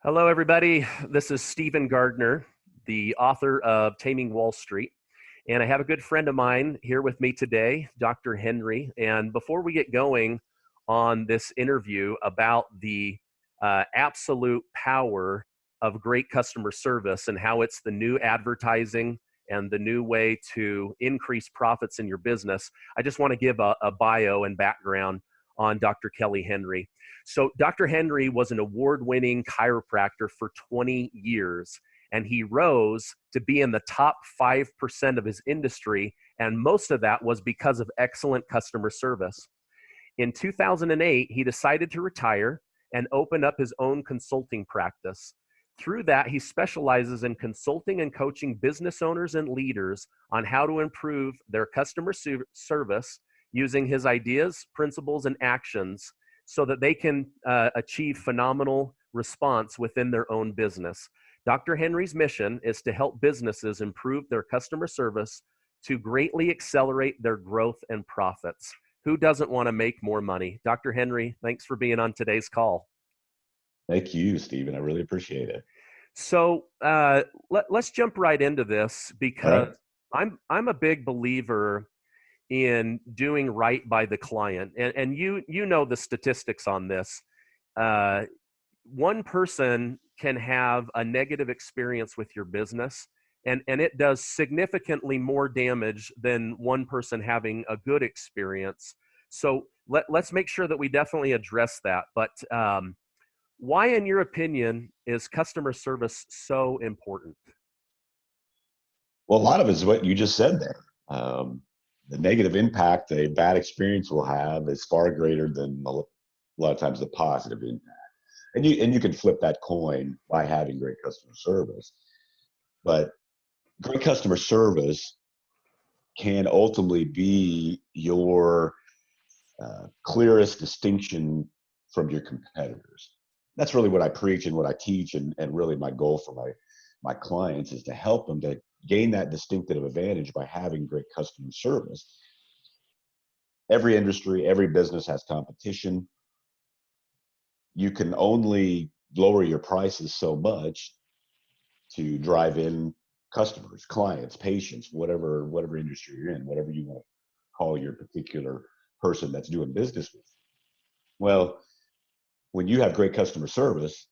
Hello, everybody. This is Stephen Gardner, the author of Taming Wall Street. And I have a good friend of mine here with me today, Dr. Henry. And before we get going on this interview about the absolute power of great customer service and how it's the new advertising and the new way to increase profits in your business, I just want to give a bio and background on Dr. Kelly Henry. So Dr. Henry was an award-winning chiropractor for 20 years, and he rose to be in the top 5% of his industry, and most of that was because of excellent customer service. In 2008, he decided to retire and open up his own consulting practice. Through that, he specializes in consulting and coaching business owners and leaders on how to improve their customer service using his ideas, principles, and actions so that they can achieve phenomenal response within their own business. Dr. Henry's mission is to help businesses improve their customer service to greatly accelerate their growth and profits. Who doesn't want to make more money? Dr. Henry, thanks for being on today's call. Thank you, Stephen. I really appreciate it. So let's jump right into this because I'm a big believer in doing right by the client. And you know the statistics on this. One person can have a negative experience with your business, and it does significantly more damage than one person having a good experience. So let's make sure that we definitely address that. But why, in your opinion, is customer service so important? Well, a lot of it is what you just said there. The negative impact a bad experience will have is far greater than a lot of times the positive impact. And you can flip that coin by having great customer service. But great customer service can ultimately be your clearest distinction from your competitors. That's really what I preach and what I teach, and really my goal for my clients is to help them to gain that distinctive advantage by having great customer service. Every industry, every business has competition. You can only lower your prices so much to drive in customers, clients, patients, whatever industry you're in, whatever you want to call your particular person that's doing business with. Well, when you have great customer service,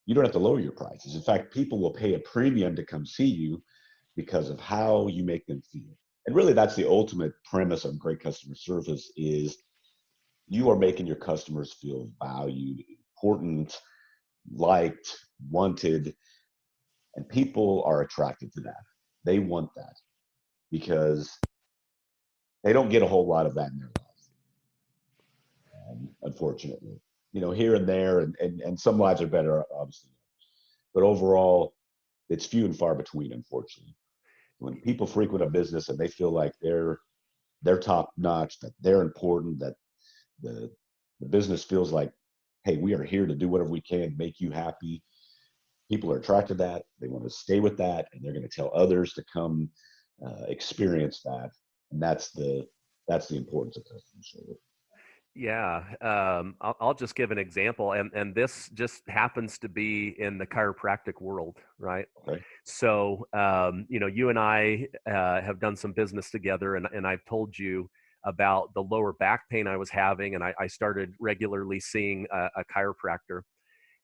you don't have to lower your prices. In fact, people will pay a premium to come see you because of how you make them feel. And really, that's the ultimate premise of great customer service is you are making your customers feel valued, important, liked, wanted, and people are attracted to that. They want that because they don't get a whole lot of that in their lives, unfortunately. Here and there, and some lives are better, obviously. But overall, it's few and far between, unfortunately. When people frequent a business and they feel like they're top notch, that they're important, that the business feels like, hey, we are here to do whatever we can to make you happy. People are attracted to that. They want to stay with that, and they're going to tell others to come experience that. And that's the importance of customer service. Yeah, I'll just give an example, and this just happens to be in the chiropractic world, right? Okay. So, you and I have done some business together, and I've told you about the lower back pain I was having, and I started regularly seeing a chiropractor.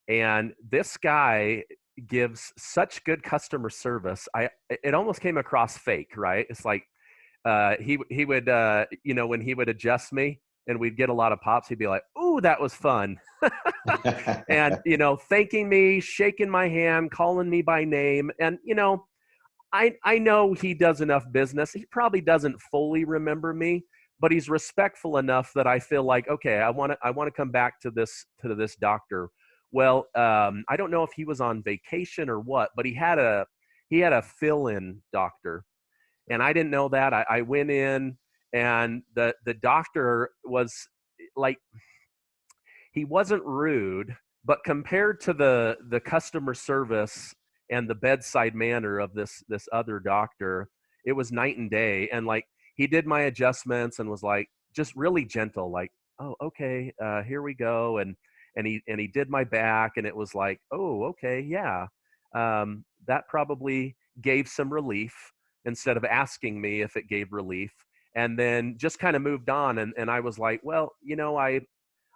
And this guy gives such good customer service. It almost came across fake, right? It's like he would, when he would adjust me and we'd get a lot of pops, he'd be like, "Ooh, that was fun." And, thanking me, shaking my hand, calling me by name. And, I know he does enough business. He probably doesn't fully remember me, but he's respectful enough that I feel like, okay, I want to come back to this doctor. Well, I don't know if he was on vacation or what, but he had a fill-in doctor, and I didn't know that. I went in, and the doctor was like, he wasn't rude, but compared to the customer service and the bedside manner of this other doctor, it was night and day. And like, he did my adjustments and was like just really gentle, like, "Oh, okay, here we go." and he did my back, and it was like, oh, okay, yeah, that probably gave some relief instead of asking me if it gave relief, and then just kind of moved on. And I was like, well,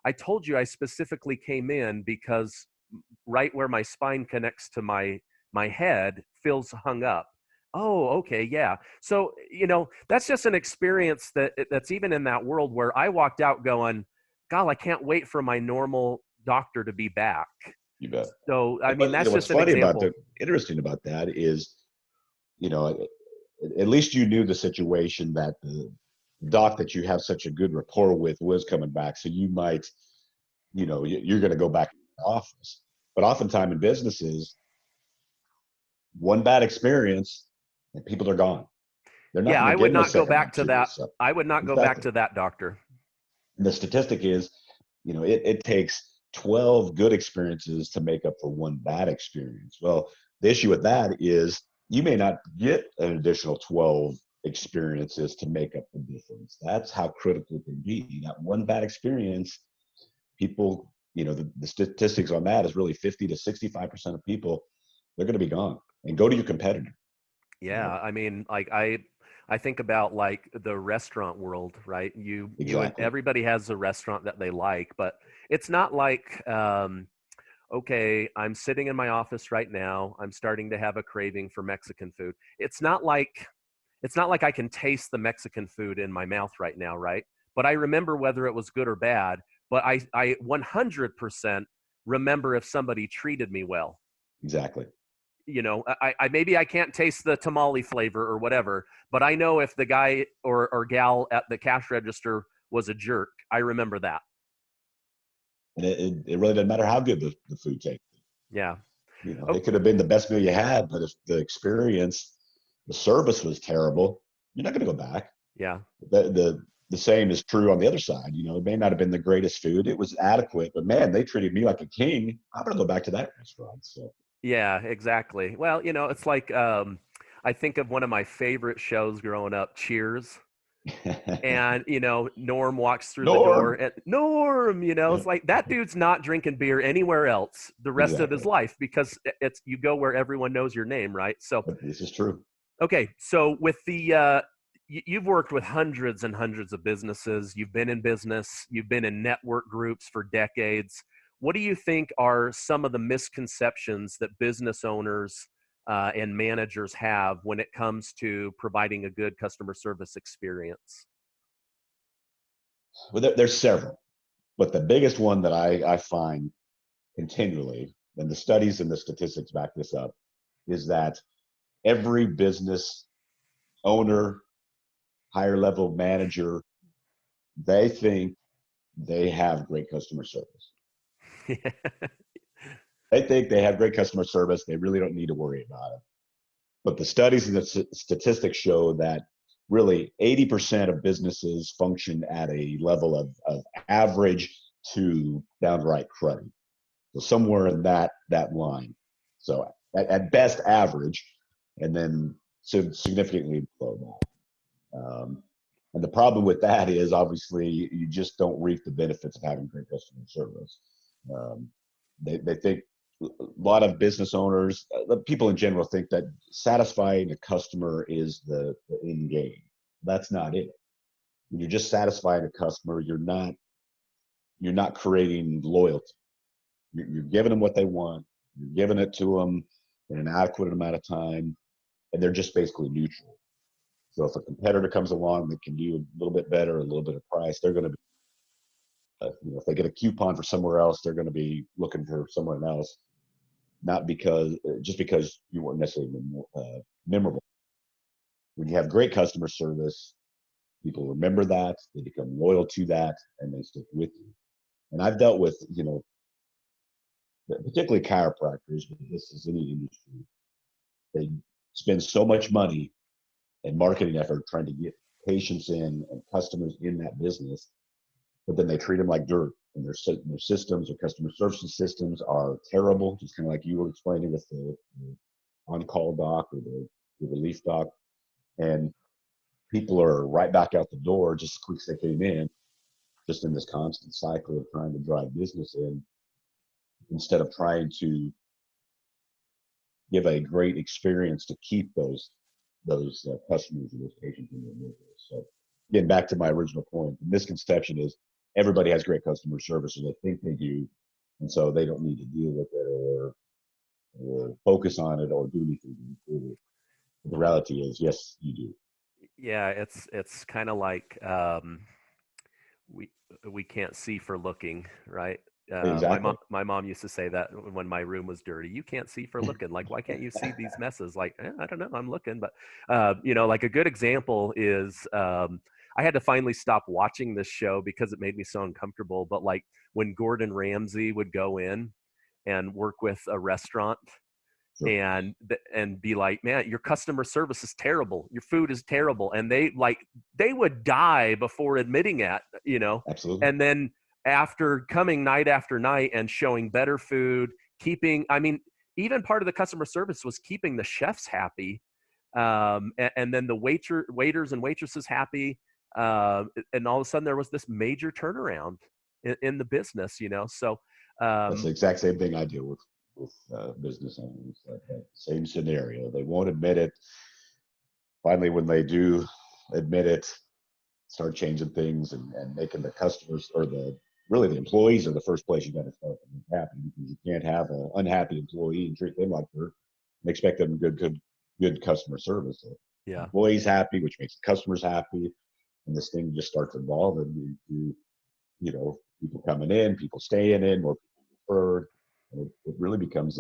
I told you I specifically came in because right where my spine connects to my head feels hung up. Oh, okay, yeah. So, that's just an experience that's even in that world where I walked out going, God, I can't wait for my normal doctor to be back. You bet. So, I mean, But that's what's just an funny about example. interesting about that is, you know, at least you knew the situation that the doc that you have such a good rapport with was coming back. So you might, you're going to go back to the office. But oftentimes in businesses, one bad experience and people are gone. They're not Yeah, going to I give would them a not go second back to opportunity. that. So I would not go back exactly. to that doctor. And the statistic is, it takes 12 good experiences to make up for one bad experience. Well, the issue with that is you may not get an additional 12 experiences to make up the difference. That's how critical it can be. That one bad experience, people, the statistics on that is really 50 to 65% of people, they're going to be gone and go to your competitor. Yeah, I mean, like I think about like the restaurant world, right? You and Exactly. everybody has a restaurant that they like, but it's not like okay, I'm sitting in my office right now, I'm starting to have a craving for Mexican food. It's not like I can taste the Mexican food in my mouth right now, right? But I remember whether it was good or bad, but I 100% remember if somebody treated me well. Exactly. I maybe I can't taste the tamale flavor or whatever, but I know if the guy or gal at the cash register was a jerk. I remember that. And it really doesn't matter how good the food tastes. Yeah. Oh, It could have been the best meal you had, but if the experience, the service was terrible, you're not going to go back. yeah. The same is true on the other side. It may not have been the greatest food; it was adequate, but man, they treated me like a king. I'm going to go back to that restaurant. So, Yeah, exactly. Well, it's like I think of one of my favorite shows growing up, Cheers. And Norm walks through the door Norm. and Norm, Yeah, it's like that dude's not drinking beer anywhere else the rest of his exactly. life because it's you go where everyone knows your name, right? So But this is true. okay, so with the you've worked with hundreds and hundreds of businesses. You've been in business. You've been in network groups for decades. What do you think are some of the misconceptions that business owners and managers have when it comes to providing a good customer service experience? Well, there's several, but the biggest one that I find continually, and the studies and the statistics back this up, is that every business owner, higher level manager, they think they have great customer service. They think they have great customer service. They really don't need to worry about it. But the studies and the statistics show that really 80% of businesses function at a level of average to downright cruddy. So somewhere in that line. So at best average, and then significantly below that. And the problem with that is obviously you just don't reap the benefits of having great customer service. Um, they think a lot of business owners, people in general, think that satisfying a customer is the end game. That's not it. When you're just satisfying a customer, you're not creating loyalty. You're giving them what they want. You're giving it to them in an adequate amount of time, and they're just basically neutral. So if a competitor comes along that can do a little bit better, a little bit of price, they're going to be, if they get a coupon for somewhere else, they're going to be looking for someone else, not because just because you weren't necessarily memorable. When you have great customer service, people remember that, they become loyal to that, and they stick with you. And I've dealt with, particularly chiropractors, but this is any industry. They spend so much money and marketing effort trying to get patients in and customers in that business, but then they treat them like dirt. And their systems or customer service systems are terrible, just kind of like you were explaining with the on-call doc or the relief doc. And people are right back out the door just as quick as they came in, just in this constant cycle of trying to drive business in. instead of trying to give a great experience to keep those customers or those patients in their business. So getting back to my original point, the misconception is everybody has great customer service, or they think they do, and so they don't need to deal with it or focus on it or do anything to improve it. The reality is, yes, you do. Yeah, it's kind of like we we can't see for looking, right? Exactly. My mom used to say that when my room was dirty. You can't see for looking. Like, why can't you see these messes? Like, I don't know, I'm looking. But like a good example is I had to finally stop watching this show because it made me so uncomfortable. But like when Gordon Ramsay would go in and work with a restaurant Sure. and be like, man, your customer service is terrible, your food is terrible, and they would die before admitting it. Absolutely. And then after coming night after night and showing better food, even part of the customer service was keeping the chefs happy, and then the waiters and waitresses happy, and all of a sudden there was this major turnaround in the business. So That's um, the exact same thing I deal with business owners. That same scenario. They won't admit it. Finally, when they do admit it, start changing things and making the customers or the employees are the first place you got to start to make happy, because you can't have an unhappy employee and treat them like dirt and expect them good customer service. So yeah. employees happy, which makes the customers happy, and this thing just starts evolving into people coming in, people staying in, more people referred, and it really becomes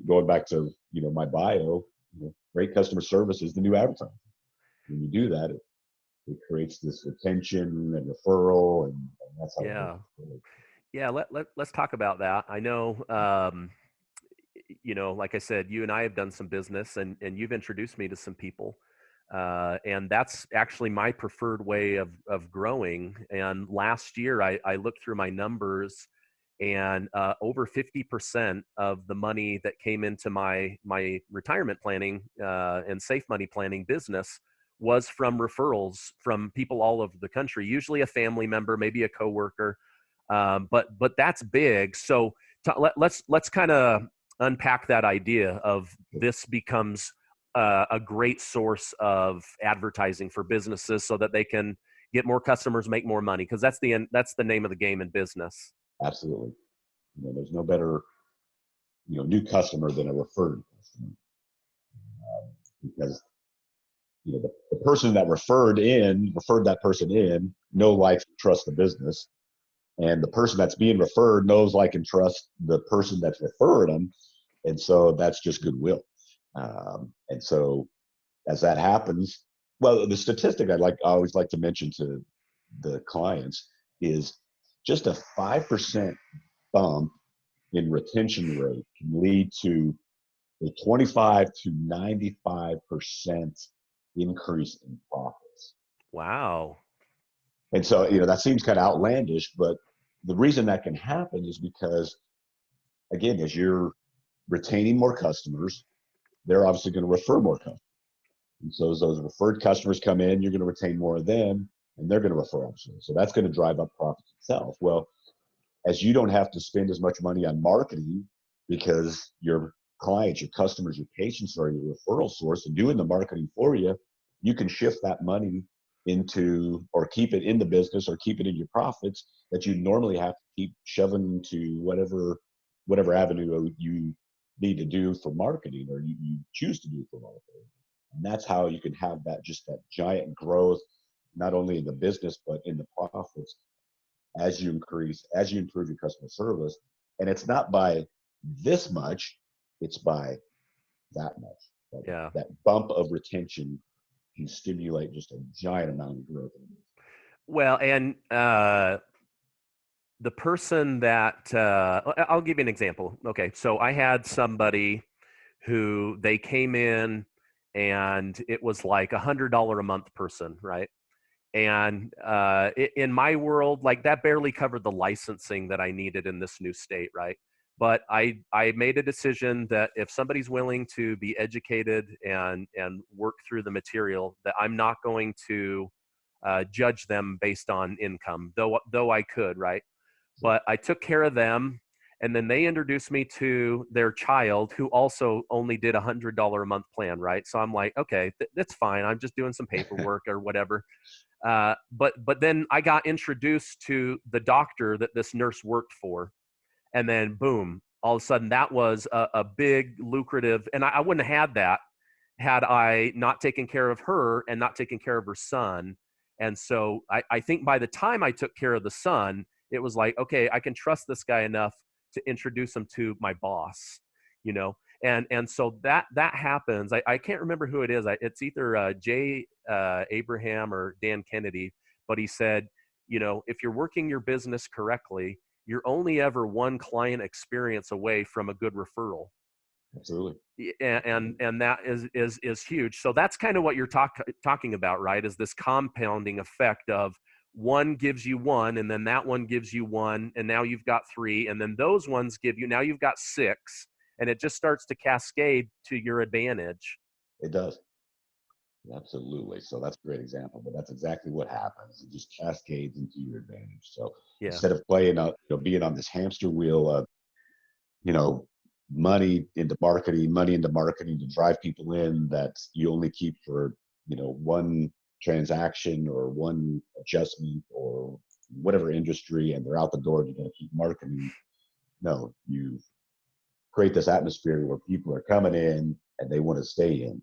going back to my bio. Great customer service is the new advertising. When you do that, it creates this retention and referral, and that's how it Yeah. goes. Yeah, let's talk about that. I know, like I said, you and I have done some business, and you've introduced me to some people, and that's actually my preferred way of growing. And last year, I looked through my numbers, and over 50% of the money that came into my retirement planning and safe money planning business was from referrals from people all over the country, usually a family member, maybe a coworker, but that's big. So let's kind of unpack that idea of this becomes a great source of advertising for businesses so that they can get more customers, make more money, because that's the name of the game in business. Absolutely. There's no better new customer than a referred customer, because the person that referred that person in, know, likes, and trusts the business, and the person that's being referred knows, like, and trusts the person that's referring them, and so that's just goodwill. And so as that happens, well, the statistic I always like to mention to the clients is just a 5% bump in retention rate can lead to a 25 to 95% increase in profits. Wow. And so, that seems kind of outlandish, but the reason that can happen is because, again, as you're retaining more customers, they're obviously going to refer more customers. And so as those referred customers come in, you're going to retain more of them, and they're going to refer obviously. So that's going to drive up profits itself. Well, as you don't have to spend as much money on marketing, because your clients, your customers, your patients are your referral source and doing the marketing for you, you can shift that money into, or keep it in the business, or keep it in your profits that you normally have to keep shoving to whatever avenue you need to do for marketing, or you choose to do for marketing. And that's how you can have that giant growth, not only in the business, but in the profits, as you improve your customer service. And it's not by this much, it's by that much. Yeah. That bump of retention can stimulate just a giant amount of growth. Well, and the person that I'll give you an example. Okay, so I had somebody who they came in, and it was like $100 a month person, right? And in my world, like that barely covered the licensing that I needed in this new state, right? But I made a decision that if somebody's willing to be educated and work through the material, that I'm not going to judge them based on income, though I could, right? But I took care of them, And then they introduced me to their child who also only did $100 a month plan, right? So I'm like, okay, that's fine. I'm just doing some paperwork or whatever. But then I got introduced to the doctor that this nurse worked for, and then boom, all of a sudden that was a big lucrative, and I wouldn't have had that had I not taken care of her and not taken care of her son. And so I think by the time I took care of the son, it was like, okay, I can trust this guy enough to introduce him to my boss, you know. And so that happens. I can't remember who it is. It's either Jay Abraham or Dan Kennedy, but he said, you know, if you're working your business correctly, you're only ever one client experience away from a good referral. Absolutely. And that is huge. So that's kind of what you're talking about, right? Is this compounding effect of one gives you one, and then that one gives you one, and now you've got three, and then those ones give you, now you've got six, and it just starts to cascade to your advantage. It does. Absolutely. So that's a great example, but that's exactly what happens. It just cascades into your advantage. So Yeah. instead of playing out, being on this hamster wheel of, you know, money into marketing to drive people in that you only keep for, one transaction or one adjustment or whatever industry, and they're out the door, you're going to keep marketing. No, you create this atmosphere where people are coming in and they want to stay in,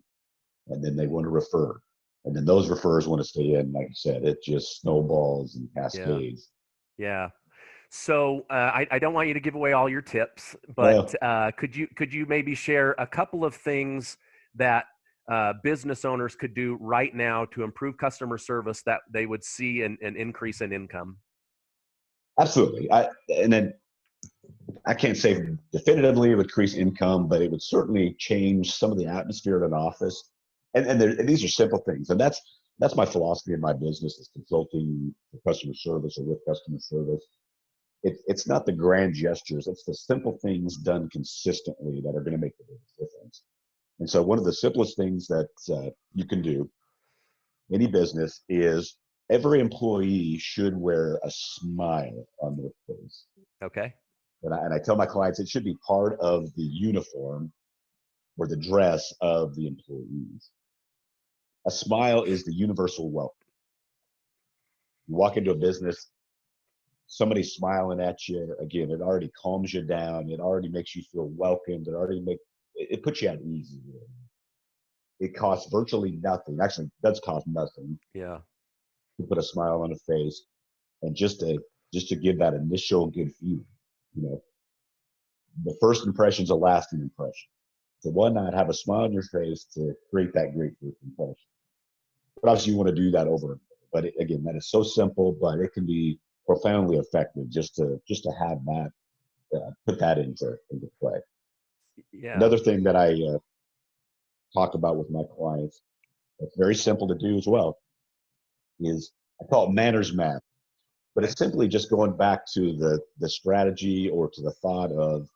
and then they want to refer, and then those referrers want to stay in. Like you said, it just snowballs and Yeah. cascades. Yeah. So I don't want you to give away all your tips, but Well, could you maybe share a couple of things that business owners could do right now to improve customer service that they would see an increase in income? absolutely. And then I can't say definitively it would increase income, but it would certainly change some of the atmosphere of an office. And these are simple things, and that's my philosophy in my business is consulting for customer service or with customer service. It's not the grand gestures; it's the simple things done consistently that are going to make the biggest difference. And so, one of the simplest things that you can do, any business, is every employee should wear a smile on their face. Okay. And I tell my clients it should be part of the uniform or the dress of the employees. A smile is the universal welcome. You walk into a business, somebody smiling at you, again, it already calms you down. It already makes you feel welcomed. It puts you at ease. It costs virtually nothing. Actually, it does cost nothing Yeah. to put a smile on a face, and just to give that initial good feeling. You know, the first impression is a lasting impression. So why not have a smile on your face to create that great first impression? But obviously, you want to do that over. But again, that is so simple, but it can be profoundly effective just to have that put that into play. Yeah. Another thing that I talk about with my clients that's very simple to do as well is I call it manners math, but Okay. it's simply just going back to the strategy or to the thought of,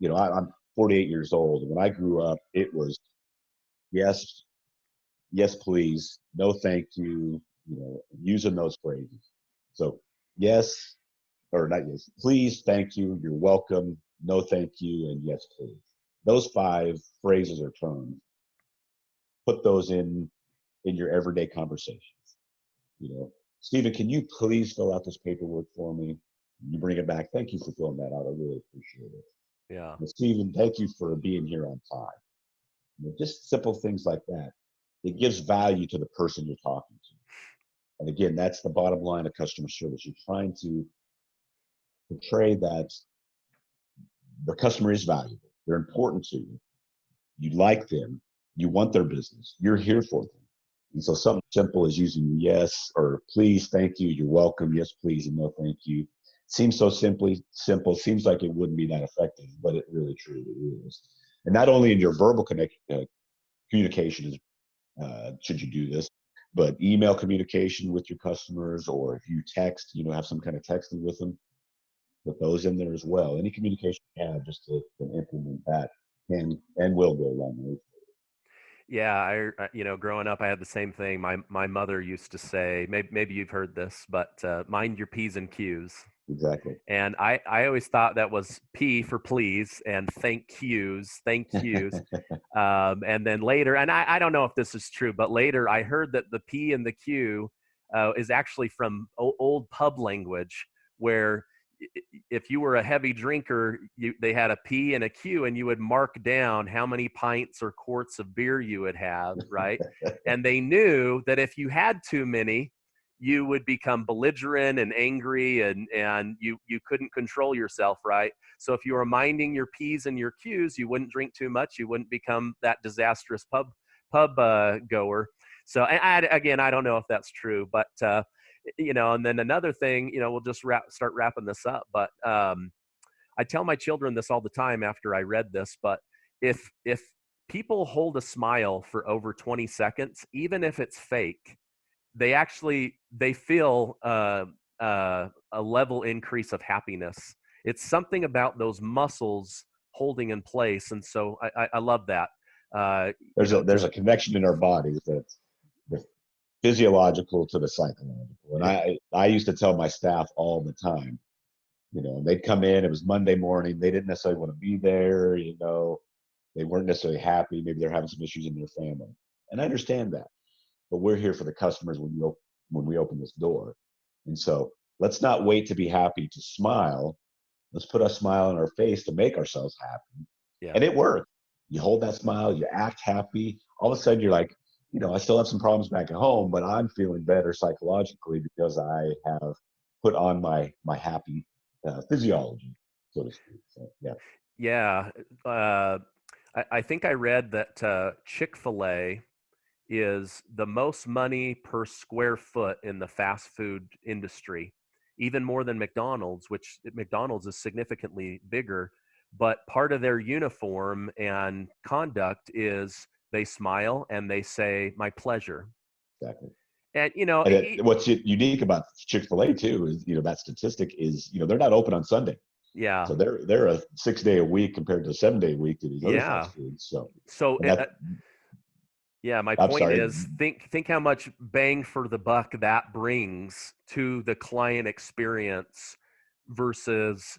I'm 48 years old. And when I grew up, it was yes, yes, please, no, thank you, using those phrases. So yes, or not yes, please, thank you, you're welcome, no, thank you, and yes, please. Those five phrases or terms, put those in your everyday conversations. You know, Stephen, can you please fill out this paperwork for me? You bring it back. Thank you for filling that out. I really appreciate it. Yeah. And Stephen, thank you for being here on time. Just simple things like that. It gives value to the person you're talking to. And again, that's the bottom line of customer service. You're trying to portray that the customer is valuable. They're important to you. You like them. You want their business. You're here for them. And so something simple as using yes or please, thank you, you're welcome, yes, please, and no, thank you. Seems so simply simple, seems like it wouldn't be that effective, but it really truly is. And not only in your verbal communication is, should you do this, but email communication with your customers, or if you text, have some kind of texting with them, put those in there as well. Any communication you have just to implement that can and will go a long way. Yeah, growing up, I had the same thing. My mother used to say, maybe you've heard this, but mind your P's and Q's. Exactly. And I always thought that was P for please and thank yous. And then later, and I don't know if this is true, but later I heard that the P and the Q is actually from old pub language, where if you were a heavy drinker, they had a P and a Q, and you would mark down how many pints or quarts of beer you would have, right? And they knew that if you had too many, you would become belligerent and angry, and you couldn't control yourself, right? So if you were minding your P's and your Q's, you wouldn't drink too much, you wouldn't become that disastrous pub goer. So again, I don't know if that's true, but and then another thing, we'll just start wrapping this up, but I tell my children this all the time after I read this, but if people hold a smile for over 20 seconds, even if it's fake, they feel a level increase of happiness. It's something about those muscles holding in place, and so I love that. There's a connection in our bodies that's the physiological to the psychological. And I used to tell my staff all the time, they'd come in, it was Monday morning, they didn't necessarily want to be there, they weren't necessarily happy, maybe they're having some issues in their family. And I understand that. But we're here for the customers when we open this door. And so let's not wait to be happy to smile. Let's put a smile on our face to make ourselves happy. Yeah. And it works. You hold that smile, you act happy. All of a sudden you're like, I still have some problems back at home, but I'm feeling better psychologically because I have put on my happy physiology, so to speak. So, yeah. Yeah. I think I read that Chick-fil-A is the most money per square foot in the fast food industry, even more than McDonald's, which McDonald's is significantly bigger. But part of their uniform and conduct is they smile and they say, "My pleasure." Exactly. And, What's unique about Chick-fil-A too is, that statistic is, they're not open on Sunday. yeah, So they're a 6-day a week compared to a 7-day a week to these other yeah. fast foods. So, So, and that, yeah, my I'm point sorry. is think how much bang for the buck that brings to the client experience versus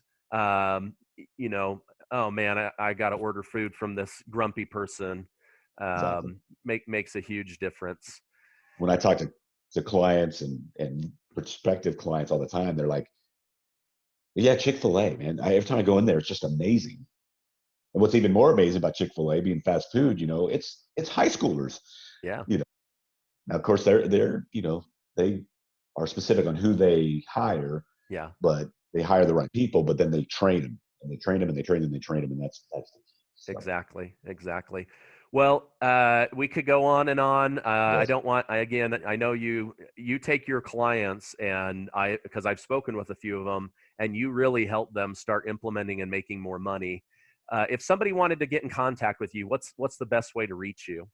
you know, oh man, I got to order food from this grumpy person. Exactly. Makes a huge difference. When I talk to clients and prospective clients all the time, they're like, yeah, Chick-fil-A, man. Every time I go in there, it's just amazing. And what's even more amazing about Chick-fil-A being fast food, it's high schoolers. Yeah, You know, now of course they're they are specific on who they hire, yeah. but they hire the right people. But then they train them, and they train them, and they train them, and they train them, and that's the key. So Exactly, exactly. Well, we could go on and on. I yes, don't want. Again, I know you take your clients, and because I've spoken with a few of them, and you really help them start implementing and making more money. If somebody wanted to get in contact with you, what's the best way to reach you?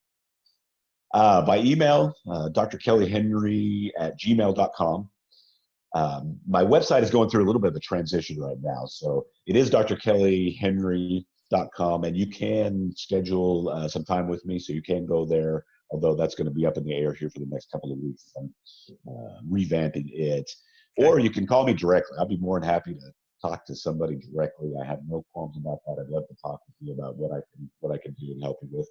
by email, drkellyhenry@gmail.com. My website is going through a little bit of a transition right now. So it is drkellyhenry.com, and you can schedule some time with me. So you can go there, although that's going to be up in the air here for the next couple of weeks. I'm revamping it. Okay. Or you can call me directly. I'll be more than happy to talk to somebody directly. I have no qualms about that. I'd love to talk with you about what I can do and help you with.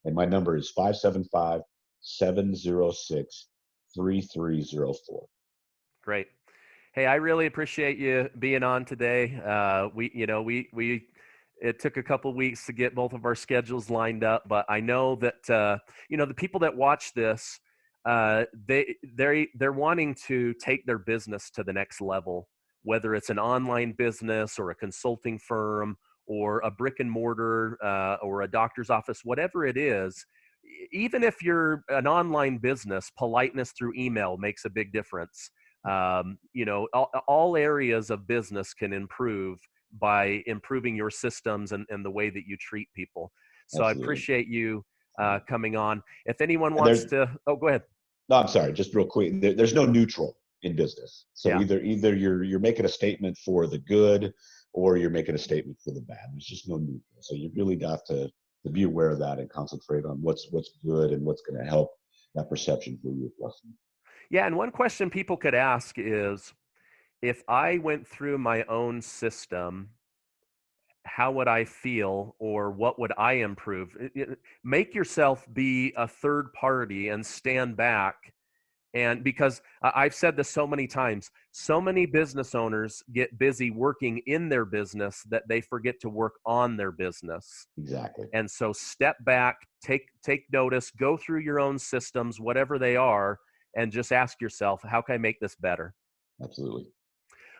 And my number is 575-706-3304. Great. Hey, I really appreciate you being on today. We it took a couple of weeks to get both of our schedules lined up, but I know that the people that watch this, they're wanting to take their business to the next level, whether it's an online business or a consulting firm or a brick and mortar or a doctor's office, whatever it is. Even if you're an online business, politeness through email makes a big difference. All areas of business can improve by improving your systems and the way that you treat people. So I Absolutely. appreciate you coming on. If anyone And wants to, oh, go ahead. no, I'm sorry, just real quick. There's no neutral in business. So Yeah, either you're making a statement for the good, or you're making a statement for the bad. There's just no neutral. So you really have to be aware of that and concentrate on what's good and what's going to help that perception for your customer. yeah. And one question people could ask is, if I went through my own system, how would I feel or what would I improve? Make yourself be a third party and stand back. And because I've said this so many times, so many business owners get busy working in their business that they forget to work on their business. Exactly. And so step back, take notice, go through your own systems, whatever they are, and just ask yourself, how can I make this better? Absolutely.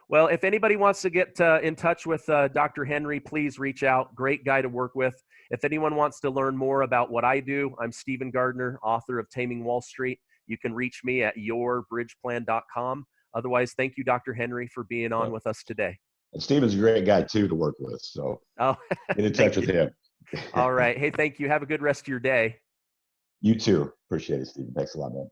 Well, if anybody wants to get in touch with Dr. Henry, please reach out. Great guy to work with. If anyone wants to learn more about what I do, I'm Stephen Gardner, author of Taming Wall Street. You can reach me at yourbridgeplan.com. Otherwise, thank you, Dr. Henry, for being on with us today. And Steven's a great guy too to work with. So Oh, get in touch thank with you. him. All right. Hey, thank you. Have a good rest of your day. You too. Appreciate it, Steven. Thanks a lot, man.